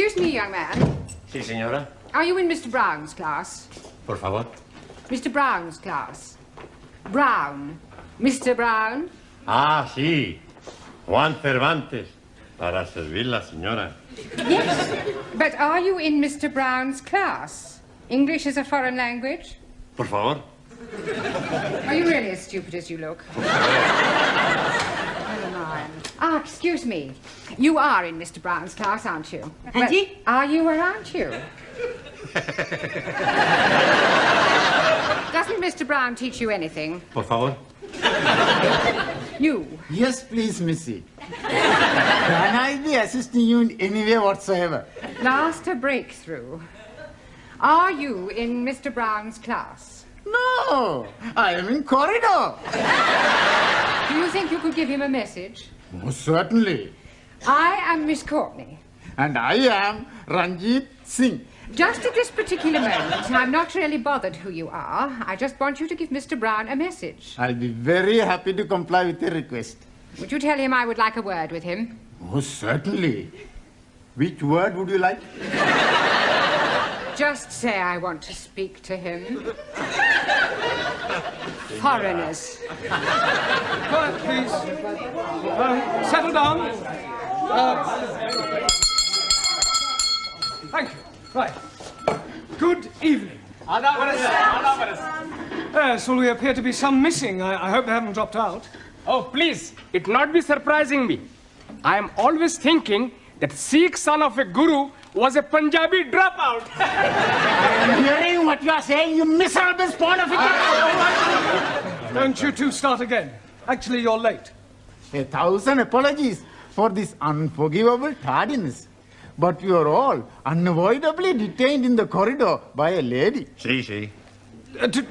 Excuse me, young man. Sí, señora. Are you in Mr. Brown's class? Por favor. Mr. Brown's class. Brown. Mr. Brown? Ah, sí. Juan Cervantes. Para servirla, señora. Yes. But are you in Mr. Brown's class? English is a foreign language? Por favor. Are you really as stupid as you look? Never mind. Ah, excuse me. You are in Mr. Brown's class, aren't you? Auntie? Well, are you or aren't you? Doesn't Mr. Brown teach you anything? Por favor. You? Yes, please, Missy. Can I be assisting you in any way whatsoever? Last a breakthrough. Are you in Mr. Brown's class? No, I am in corridor. Do you think you could give him a message? Most certainly. I am Miss Courtney. And I am Ranjit Singh. Just at this particular moment, I'm not really bothered who you are. I just want you to give Mr. Brown a message. I'll be very happy to comply with your request. Would you tell him I would like a word with him? Most certainly. Which word would you like? Just say I want to speak to him. Foreigners. Quiet, please. Settle down. Thank you. Right. Good evening. Yes, well, we appear to be some missing. I hope they haven't dropped out. Oh, please, it not be surprising me. I am always thinking that Sikh son of a guru was a Punjabi dropout. I'm hearing what you are saying, you miserable spawn of it. Don't you two start again. Actually, you're late. 1,000 apologies for this unforgivable tardiness. But you are all unavoidably detained in the corridor by a lady. Sí, sí.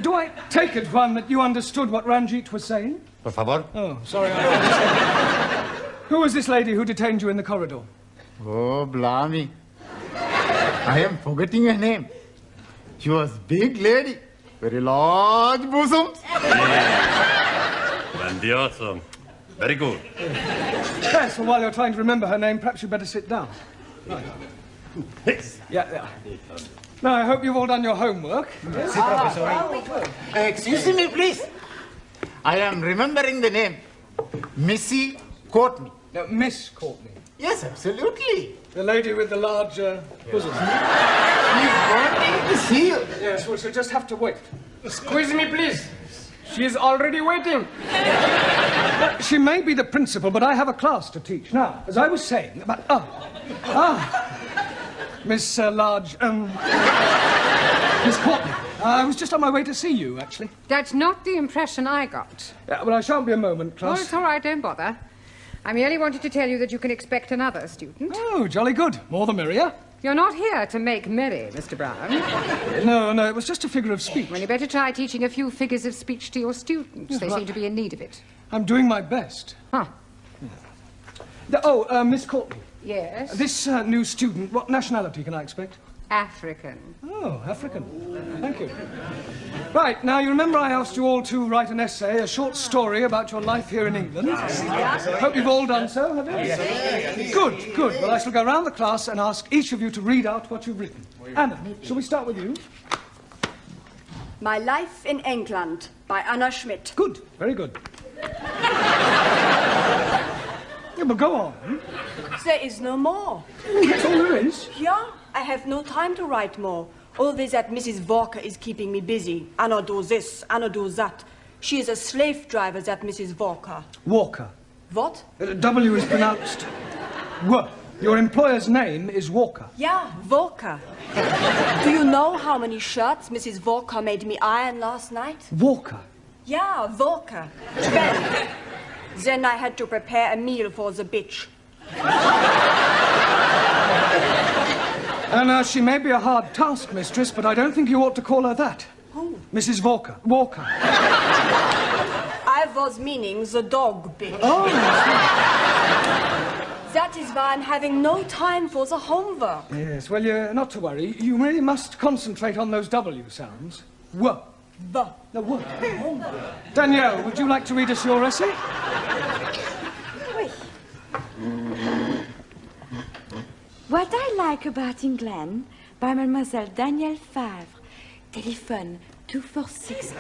Do I take it, Juan, that you understood what Ranjit was saying? Por favor. Oh, sorry. Who was this lady who detained you in the corridor? Oh, blimey. I am forgetting her name. She was big lady, very large bosoms. Grandioso. Very good. Yes, well, while you're trying to remember her name, perhaps you'd better sit down. Right. Yeah. Now, I hope you've all done your homework. Yes, Professor. Excuse me, please. I am remembering the name. Missy Courtney. No, Miss Courtney. Yes, absolutely. The lady with the large bosom. She's wanting to see you. Yes, well, she'll just have to wait. Squeeze me, please. She is already waiting. She may be the principal, but I have a class to teach. Now, as I was saying about... Miss Miss Courtney. I was just on my way to see you, actually. That's not the impression I got. Well, I shan't be a moment, Oh, class. it's all right, don't bother. I merely wanted to tell you that you can expect another student. Oh, jolly good. More the merrier. You're not here to make merry, Mr. Brown. No, it was just a figure of speech. Well, you better try teaching a few figures of speech to your students. Yes, They well, seem to be in need of it. I'm doing my best. Huh. Yeah. Miss Courtney. Yes? This new student, what nationality can I expect? African. Oh, African. Thank you. Right, now you remember I asked you all to write an essay, a short story about your life here in England? Hope you've all done so, have you? Yes. Good. Well, I shall go round the class and ask each of you to read out what you've written. Anna, shall we start with you? My Life in England by Anna Schmidt. Good, very good. Yeah, but go on. There is no more. That's all there is? Yeah, I have no time to write more. Always that Mrs. Walker is keeping me busy. Anna do this, Anna do that. She is a slave driver, that Mrs. Walker. Walker. What? W is pronounced W. Your employer's name is Walker. Yeah, Walker. Do you know how many shirts Mrs. Walker made me iron last night? Walker? Yeah, Walker. 12. Then I had to prepare a meal for the bitch. Anna, she may be a hard taskmistress, but I don't think you ought to call her that. Who? Mrs. Walker. Walker. I was meaning the dog bitch. Oh. That is why I'm having no time for the homework. Yes, well, you're not to worry. You really must concentrate on those W sounds. W. B. No, W. Danielle, would you like to read us your essay? Oui. What I like about England by Mademoiselle Danielle Favre. Telephone 246.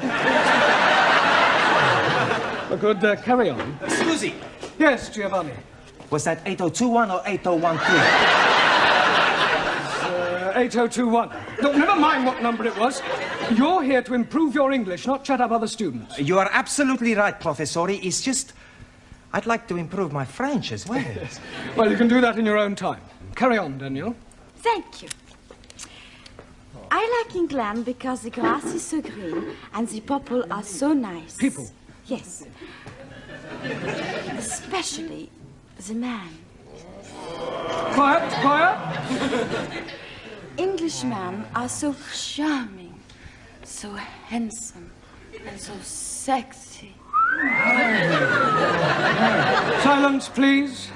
Good, carry on. Susie, Yes, Giovanni. was that 8021 or 8013? 8021. No, never mind what number it was. You're here to improve your English, not shut up other students. You are absolutely right, Professori. It's just, I'd like to improve my French as well. Well, you can do that in your own time. Carry on, Daniel. Thank you. I like England because the grass is so green and the people are so nice. People? Yes. Especially the man. Quiet, quiet. Englishmen are so charming, so handsome, and so sexy. Silence, please.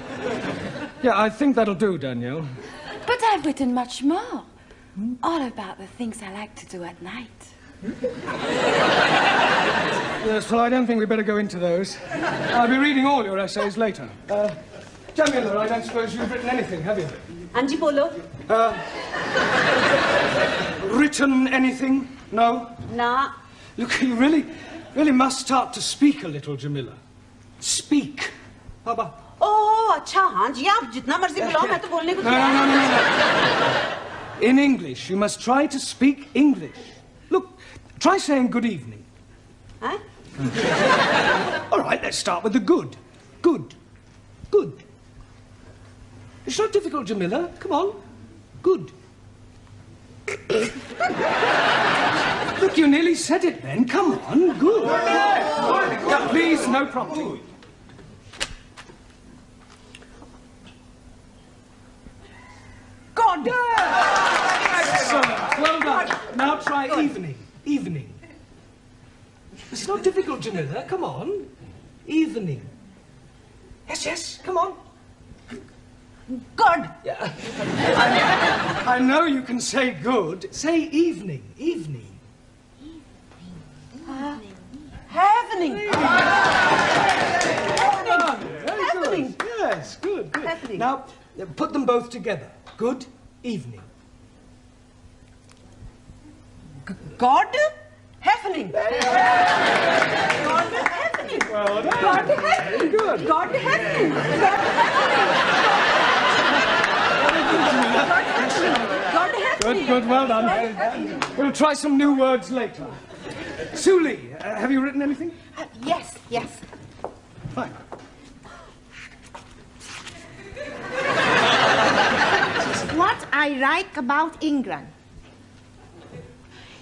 Yeah, I think that'll do, Danielle. But I've written much more. All about the things I like to do at night. Yes, well, I don't think we'd better go into those. I'll be reading all your essays later. Jamila, I don't suppose you've written anything, have you? Anji Polo? Written anything? No? Nah. Look, you really must start to speak a little, Jamila. Speak. How about... Oh, अच्छा हाँ जी आप जितना मर्जी बुलाओ मैं तो बोलने को No. In English, you must try to speak English. Look, try saying good evening. Huh? All right, let's start with the good. Good. Good. It's not difficult, Jamila. Come on. Good. Look, you nearly said it then. Come on. Good. Now, please, no prompting. God. Excellent. Well done. Now try evening. Evening. It's not difficult, Jamila. Come on. Evening. Yes. Come on. God. Yeah. I know you can say good. Say evening. Evening. Happening. Very good. Yes, good. Happening. Now, put them both together. Good evening. God. Happening. God happening. Well done. God happening. Good. God happening. God happening. Good. Well done. We'll try some new words later. Suli, have you written anything? Yes. Fine. What I like about England.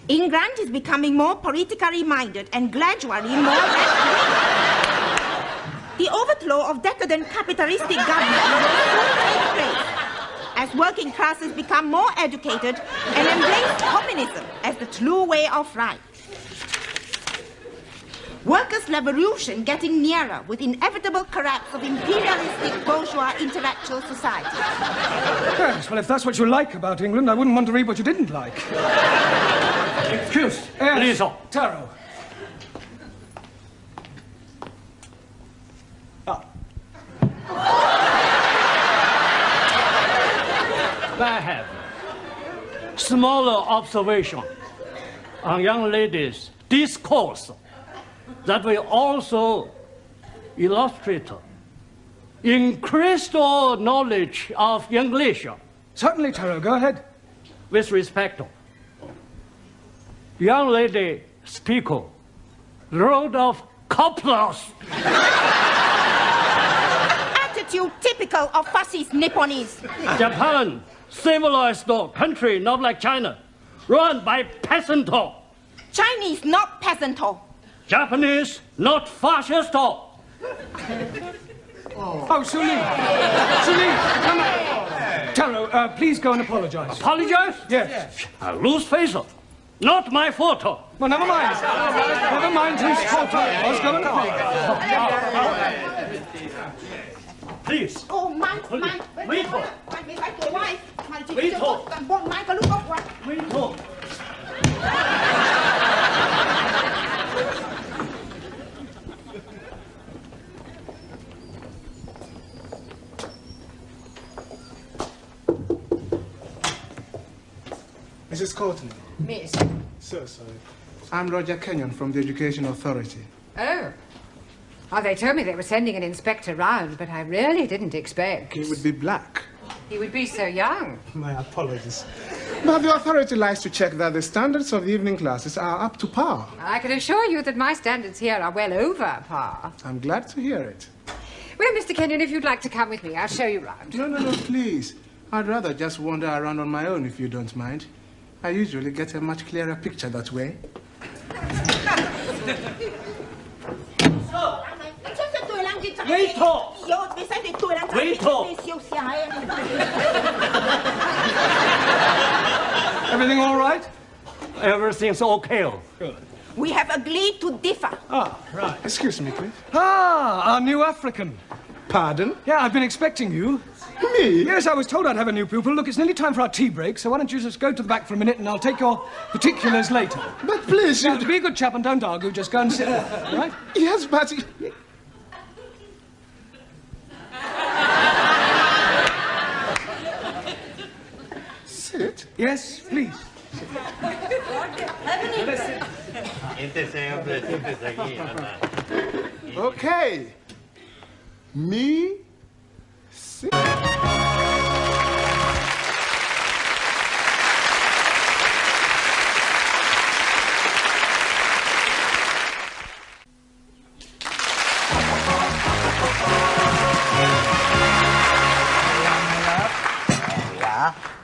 England is becoming more politically minded and gradually more The overthrow of decadent capitalistic government will soon take place as working classes become more educated and embrace communism as the true way of life. Workers' revolution getting nearer with inevitable collapse of imperialistic bourgeois intellectual society. Yes, well, if that's what you like about England, I wouldn't want to read what you didn't like. Excuse, Yes, please. Taro. I have smaller observation on young ladies' discourse that will also illustrate increased knowledge of English. Certainly, Taro, go ahead. With respect, young lady speaker, load of couplers. Attitude typical of fascist Nipponese. Japan, civilized country, not like China, run by peasant. Chinese, not peasant. Japanese, not fascist. Oh, Suli, come on. Taro, please go and apologize. Apologize? Yes. I lose face. Not my fault. Well, never mind. Never mind whose fault it was. Go and apologize. Please. Oh, my Wait. wife. Wait. Mrs. Courtney. Miss. So sorry. I'm Roger Kenyon from the Education Authority. Oh. Oh, they told me they were sending an inspector round, but I really didn't expect. He would be black. He would be so young. My apologies. But the authority likes to check that the standards of the evening classes are up to par. I can assure you that my standards here are well over par. I'm glad to hear it. Well, Mr. Kenyon, if you'd like to come with me, I'll show you round. No, please. I'd rather just wander around on my own if you don't mind. I usually get a much clearer picture that way. Wait, Everything all right? Everything's okay. Good. We have agreed to differ. Ah, right. Excuse me, please. Ah, our new African. Pardon? Yeah, I've been expecting you. Me? Yes, I was told I'd have a new pupil. Look, it's nearly time for our tea break, so why don't you just go to the back for a minute and I'll take your particulars later. But please, now, be a good chap and don't argue. Just go and sit there, all right? Yes, but... Sit? Yes, please. Okay. Me. Sit. Yeah.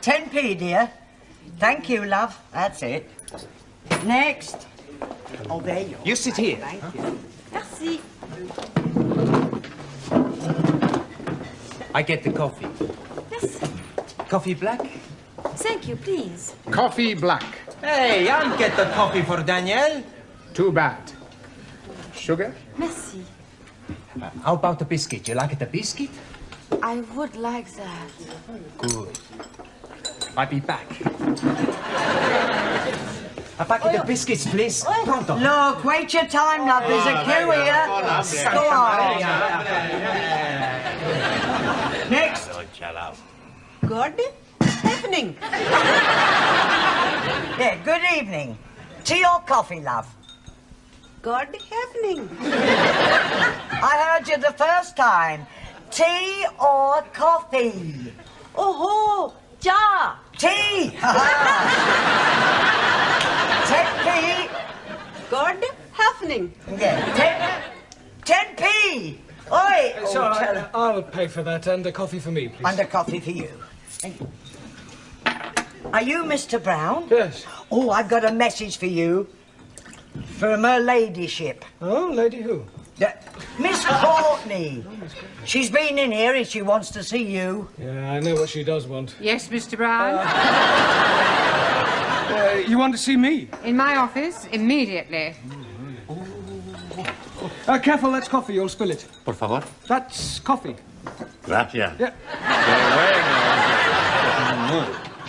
10p, dear. Thank you, love. That's it. Next. Oh, there you are. You sit here. Thank you. Merci. I get the coffee. Yes. Coffee black? Thank you, please. Coffee black. Hey, I'll get the coffee for Danielle. Too bad. Sugar? Merci. How about the biscuit? You like the biscuit? I would like that. Good. I'll be back. A packet of biscuits, please. Pronto. Look, wait your time, love. There's a queue here. Go on. Next. Good evening. Yeah, good evening. Tea or coffee, love? Good evening. I heard you the first time. Tea or coffee? Oh, ja. Tea! 10p. Good evening. Yeah, 10p. Oi! It's all right. I'll pay for that and a coffee for me, please. And a coffee for you. Are you Mr. Brown? Yes. Oh, I've got a message for you. From her ladyship. Oh, lady who? Miss Courtney. She's been in here and she wants to see you. Yeah, I know what she does want. Yes, Mr. Brown? You want to see me? In my office, immediately. Careful, that's coffee. You'll spill it. Por favor. That's coffee. Gracias. Yeah.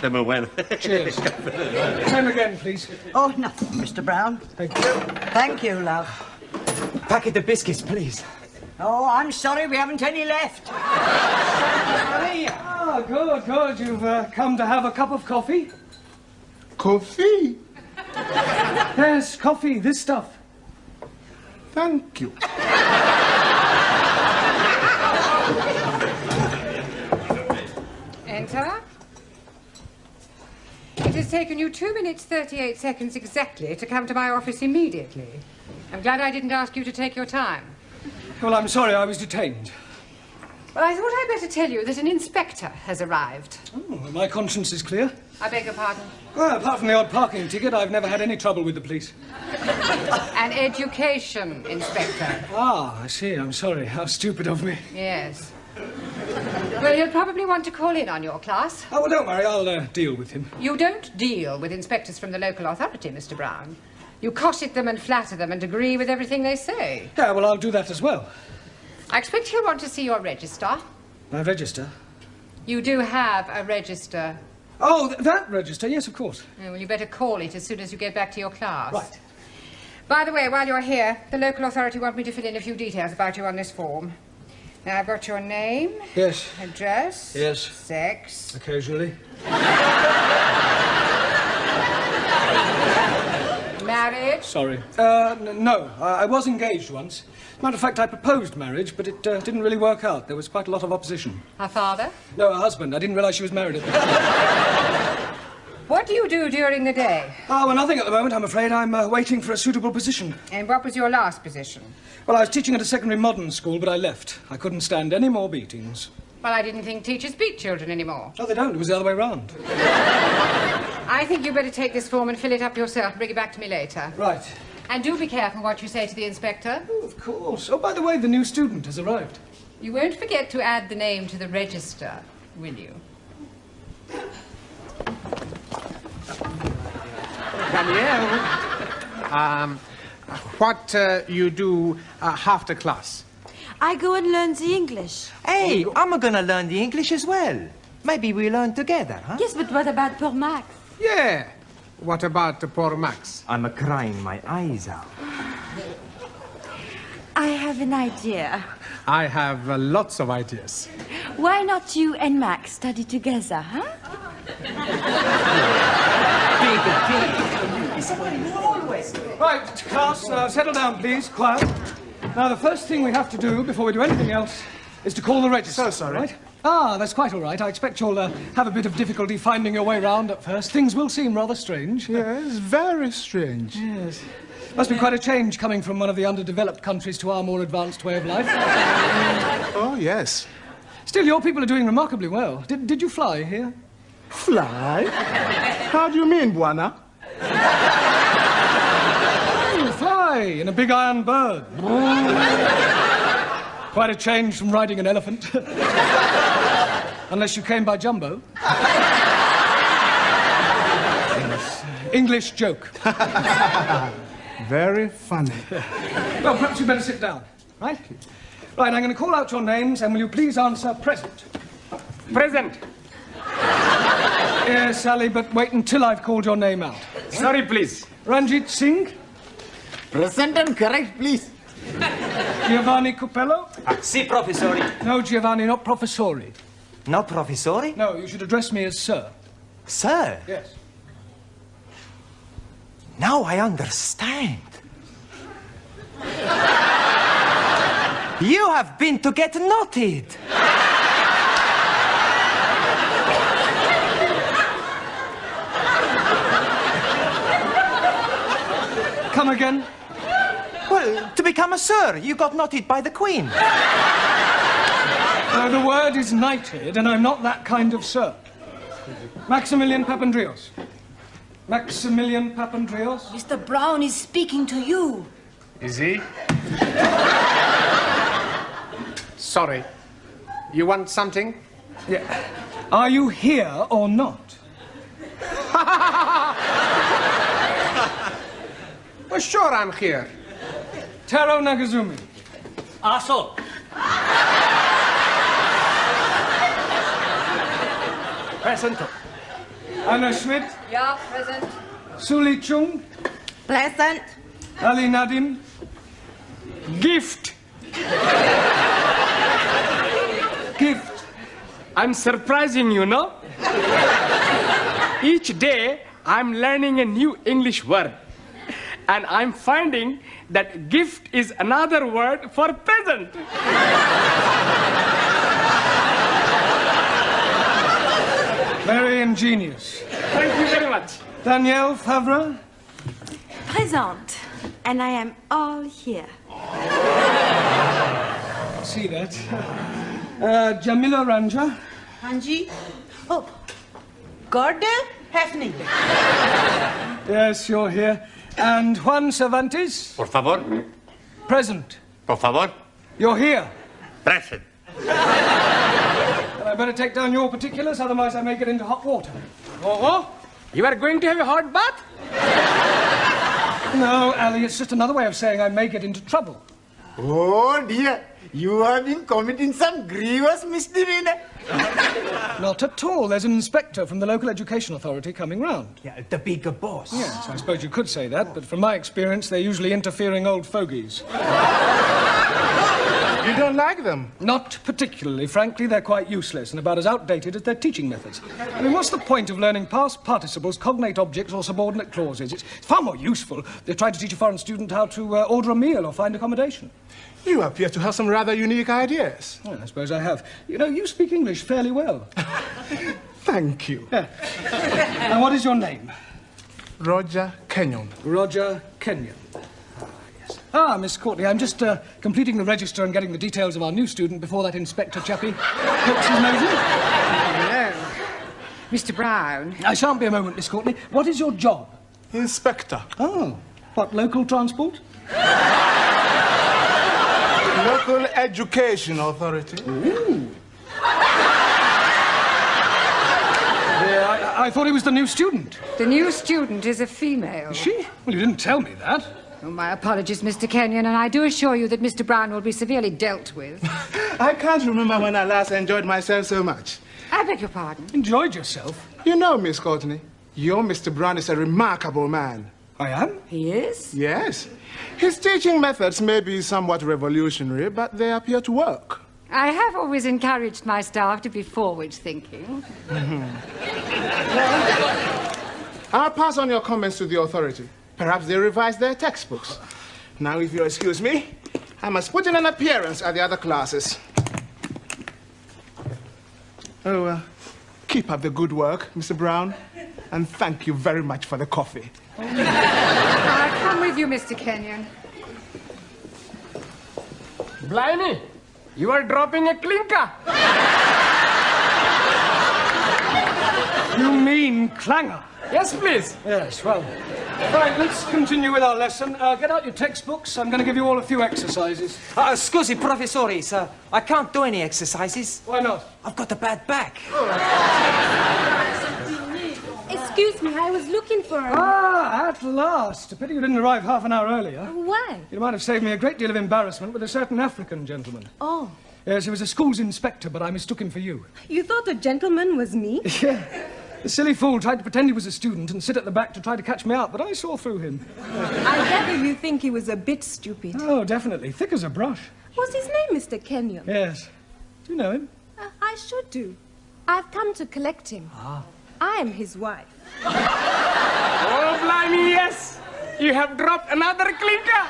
De muy bueno. Cheers. Same again, please. Oh, nothing, Mr. Brown. Thank you. Thank you, love. Packet of biscuits, please. Oh, I'm sorry, we haven't any left. Ah, good. You've come to have a cup of coffee? Coffee? Yes, coffee, this stuff. Thank you. Enter. It has taken you 2 minutes, 38 seconds exactly to come to my office immediately. I'm glad I didn't ask you to take your time. Well, I'm sorry, I was detained. Well, I thought I'd better tell you that an inspector has arrived. Oh, my conscience is clear. I beg your pardon? Well, apart from the odd parking ticket, I've never had any trouble with the police. An education inspector. Ah, I see. I'm sorry. How stupid of me. Yes. Well, you'll probably want to call in on your class. Oh, well, don't worry. I'll deal with him. You don't deal with inspectors from the local authority, Mr. Brown. You cosset them and flatter them and agree with everything they say. Yeah, well, I'll do that as well. I expect he'll want to see your register. My register? You do have a register. Oh, that register? Yes, of course. Well, you better call it as soon as you get back to your class. Right. By the way, while you're here, the local authority want me to fill in a few details about you on this form. Now, I've got your name. Yes. Address. Yes. Sex. Occasionally. married? Sorry. No, I was engaged once. Matter of fact, I proposed marriage, but it didn't really work out. There was quite a lot of opposition. Her father? No, her husband. I didn't realise she was married at the time. What do you do during the day? Oh, well, nothing at the moment, I'm afraid. I'm waiting for a suitable position. And what was your last position? Well, I was teaching at a secondary modern school, but I left. I couldn't stand any more beatings. Well, I didn't think teachers beat children anymore. No, they don't. It was the other way round. I think you better take this form and fill it up yourself and bring it back to me later. Right. And do be careful what you say to the inspector. Oh, of course. Oh, by the way, the new student has arrived. You won't forget to add the name to the register, will you? Danielle, what you do after class? I go and learn the English. Hey, I'm gonna learn the English as well. Maybe we learn together, huh? Yes, but what about poor Max? Yeah. What about poor Max? I'm crying my eyes out. I have an idea. I have lots of ideas. Why not you and Max study together, huh? Right, class, settle down, please. Quiet. Now, the first thing we have to do before we do anything else is to call the register. So sorry. Right? Ah, that's quite all right. I expect you'll have a bit of difficulty finding your way round at first. Things will seem rather strange. Yes, very strange. Yes. Must be quite a change coming from one of the underdeveloped countries to our more advanced way of life. Oh, yes. Still, your people are doing remarkably well. Did you fly here? Fly? How do you mean, Buana? Oh, fly in a big iron bird. Quite a change from riding an elephant. Unless you came by jumbo. Yes. English joke. Very funny. Well, perhaps you'd better sit down, right? Right, I'm going to call out your names, and will you please answer present? Present. Yes, Sally, but wait until I've called your name out. Sorry, please. Ranjit Singh? Present and correct, please. Giovanni Cupello? Si, professori. No, Giovanni, not professori. No, professori? No, you should address me as sir. Sir? Yes. Now I understand. You have been to get knotted. Come again? Well, to become a sir, you got knotted by the Queen. The word is knighted, and I'm not that kind of sir. Maximilian Papandreous. Maximilian Papandreous? Mr. Brown is speaking to you. Is he? Sorry. You want something? Yeah. Are you here or not? Well, sure I'm here. Taro Nagazumi. Aso. Present. Anna Schmidt. Yeah, present. Suli Chung. Pleasant. Ali Nadim. Gift. Gift. I'm surprising you, no? Each day, I'm learning a new English word. And I'm finding that gift is another word for present. Very ingenious. Thank you very much. Danielle Favre. Present. And I am all here. See that. Jamila Ranja. Hanji. Oh. Gordon Hefning. Yes, you're here. And Juan Cervantes. Por favor. Present. Por favor. You're here. Present. Well, I better take down your particulars, otherwise I may get into hot water. Oh, you are going to have a hot bath? No, Ali, it's just another way of saying I may get into trouble. Oh dear, you have been committing some grievous misdemeanor. Not at all. There's an inspector from the local education authority coming round. Yeah, the bigger boss. Yes, I suppose you could say that, but from my experience, they're usually interfering old fogies. You don't like them? Not particularly. Frankly, they're quite useless and about as outdated as their teaching methods. I mean, what's the point of learning past participles, cognate objects, or subordinate clauses? It's far more useful if they try to teach a foreign student how to order a meal or find accommodation. You appear to have some rather unique ideas. Well, I suppose I have. You know, you speak English fairly well. Thank you. Yeah. And what is your name? Roger Kenyon. Roger Kenyon. Ah, Miss Courtney, I'm just completing the register and getting the details of our new student before that inspector chappie pokes his nose in. Hello. Mr. Brown. I shan't be a moment, Miss Courtney. What is your job? Inspector. Oh, what, local transport? Local Education Authority. Ooh. Yeah, I thought he was the new student. The new student is a female. Is she? Well, you didn't tell me that. Oh, my apologies, Mr. Kenyon, and I do assure you that Mr. Brown will be severely dealt with. I can't remember when I last enjoyed myself so much. I beg your pardon? Enjoyed yourself? You know, Miss Courtney, your Mr. Brown is a remarkable man. I am? He is? Yes. His teaching methods may be somewhat revolutionary, but they appear to work. I have always encouraged my staff to be forward-thinking. I'll pass on your comments to the authority. Perhaps they revise their textbooks. Now, if you'll excuse me, I must put in an appearance at the other classes. Oh, keep up the good work, Mr. Brown, and thank you very much for the coffee. I'll come with you, Mr. Kenyon. Blimey, you are dropping a clinker. You mean clanger? Yes, please. Yes, well. Right, let's continue with our lesson. Get out your textbooks. I'm going to give you all a few exercises. Scusi, professore, sir. I can't do any exercises. Why not? I've got a bad back. Excuse me, I was looking for him. Ah, at last. A pity you didn't arrive half an hour earlier. Why? You might have saved me a great deal of embarrassment with a certain African gentleman. Oh. Yes, he was a school's inspector, but I mistook him for you. You thought the gentleman was me? Yeah. The silly fool tried to pretend he was a student and sit at the back to try to catch me out, but I saw through him. I gather you think he was a bit stupid. Oh, definitely. Thick as a brush. What's his name, Mr. Kenyon? Yes. Do you know him? I should do. I've come to collect him. Ah. I am his wife. Oh, blimey, yes. You have dropped another clinker.